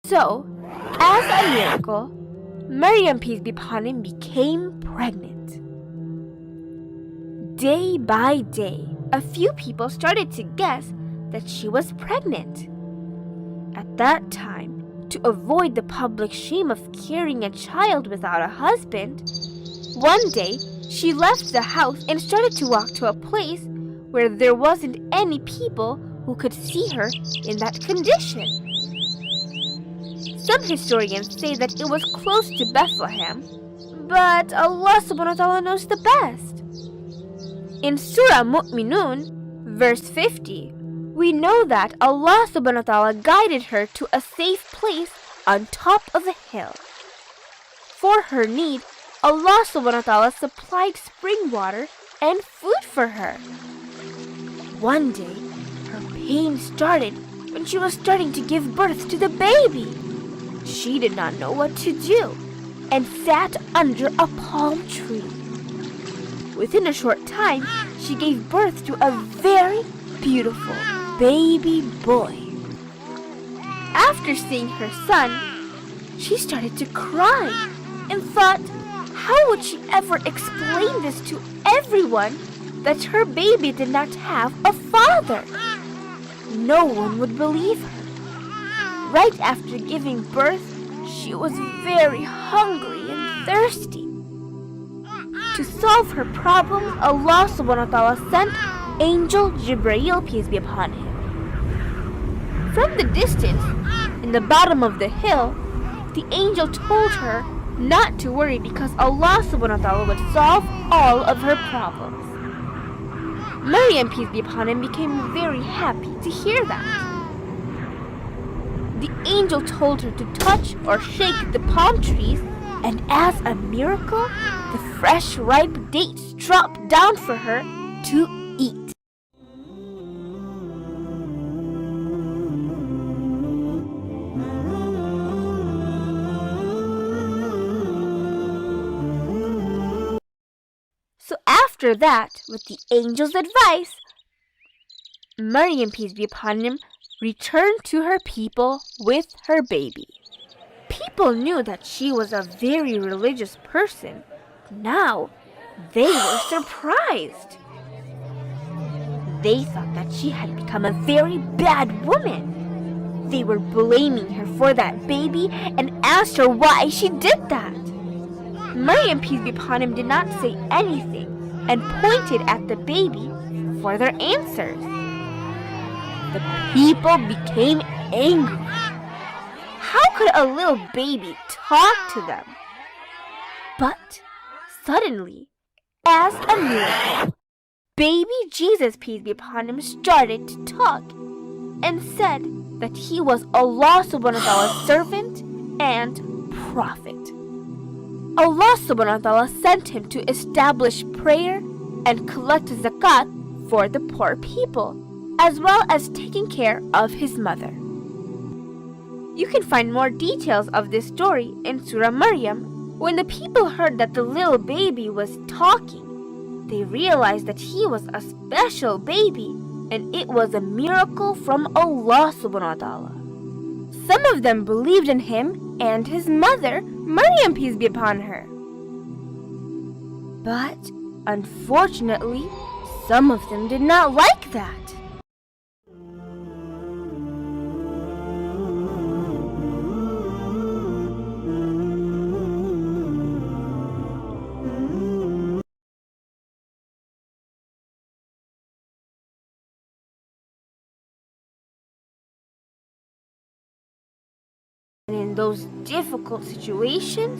So, as a miracle, Maryam, peace be upon him, became pregnant. Day by day, a few people started to guess that she was pregnant. At that time, to avoid the public shame of carrying a child without a husband, one day she left the house and started to walk to a place where there wasn't any people who could see her in that condition. Some historians say that it was close to Bethlehem, but Allah subhanahu wa ta'ala knows the best. In Surah Mu'minun, verse 50, we know that Allah subhanahu wa ta'ala guided her to a safe place on top of a hill. For her need, Allah subhanahu wa ta'ala supplied spring water and food for her. One day, her pain started when she was starting to give birth to the baby. She did not know what to do and sat under a palm tree. Within a short time, she gave birth to a very beautiful baby boy. After seeing her son, she started to cry and thought, how would she ever explain this to everyone that her baby did not have a father? No one would believe her. Right after giving birth, she was very hungry and thirsty. To solve her problems, Allah subhanahu wa ta'ala sent Angel Jibreel, peace be upon him. From the distance, in the bottom of the hill, the angel told her not to worry because Allah subhanahu wa ta'ala would solve all of her problems. Maryam, peace be upon him, became very happy to hear that. The angel told her to touch or shake the palm trees, and as a miracle, the fresh ripe dates dropped down for her to eat. So after that, with the angel's advice, Maryam, peace be upon him, returned to her people with her baby. People knew that she was a very religious person. Now, they were surprised. They thought that she had become a very bad woman. They were blaming her for that baby and asked her why she did that. Maryam, peace be upon him, did not say anything and pointed at the baby for their answers. The people became angry. How could a little baby talk to them? But suddenly, as a miracle, baby Jesus, peace be upon him, started to talk and said that he was Allah subhanahu wa ta'ala's servant and prophet. Allah subhanahu wa ta'ala sent him to establish prayer and collect zakat for the poor people, as well as taking care of his mother. You can find more details of this story in Surah Maryam. When the people heard that the little baby was talking, they realized that he was a special baby and it was a miracle from Allah subhanahu wa ta'ala. Some of them believed in him and his mother, Maryam, peace be upon her. But unfortunately, some of them did not like that. And in those difficult situations,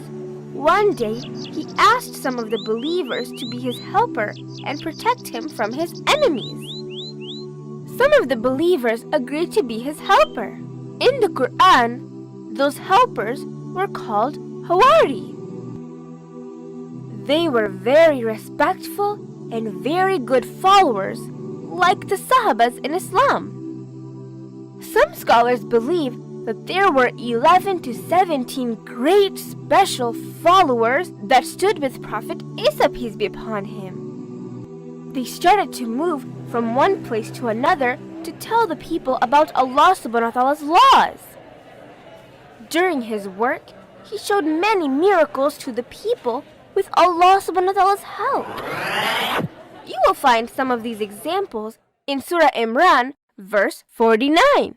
one day he asked some of the believers to be his helper and protect him from his enemies. Some of the believers agreed to be his helper. In the Qur'an, those helpers were called Hawari. They were very respectful and very good followers, like the Sahabas in Islam. Some scholars believe that there were 11 to 17 great special followers that stood with Prophet Isa, peace be upon him. They started to move from one place to another to tell the people about Allah subhanahu wa ta'ala's laws. During his work, he showed many miracles to the people with Allah subhanahu wa ta'ala's help. You will find some of these examples in Surah Imran, verse 49.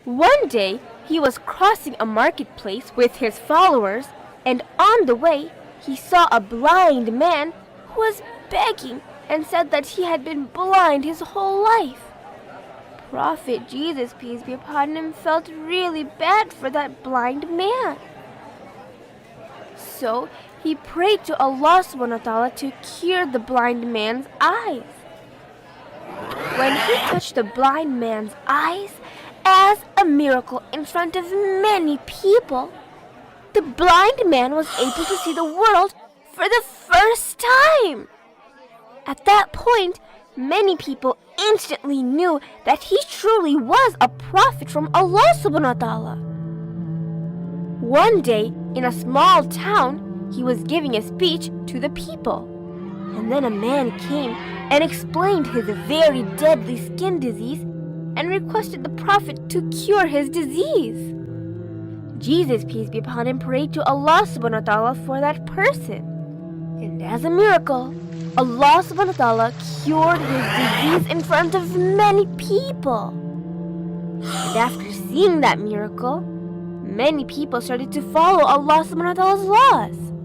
One day, he was crossing a marketplace with his followers, and on the way, he saw a blind man who was begging and said that he had been blind his whole life. Prophet Jesus, peace be upon him, felt really bad for that blind man. So he prayed to Allah subhanahu wa ta'ala to cure the blind man's eyes. When he touched the blind man's eyes as a miracle in front of many people, the blind man was able to see the world for the first time. At that point, many people instantly knew that he truly was a prophet from Allah subhanahu wa ta'ala. One day, in a small town, he was giving a speech to the people. And then a man came and explained his very deadly skin disease and requested the prophet to cure his disease. Jesus, peace be upon him, prayed to Allah subhanahu wa ta'ala for that person. And as a miracle, Allah subhanahu wa ta'ala cured his disease in front of many people. And after seeing that miracle, many people started to follow Allah subhanahu wa ta'ala's laws.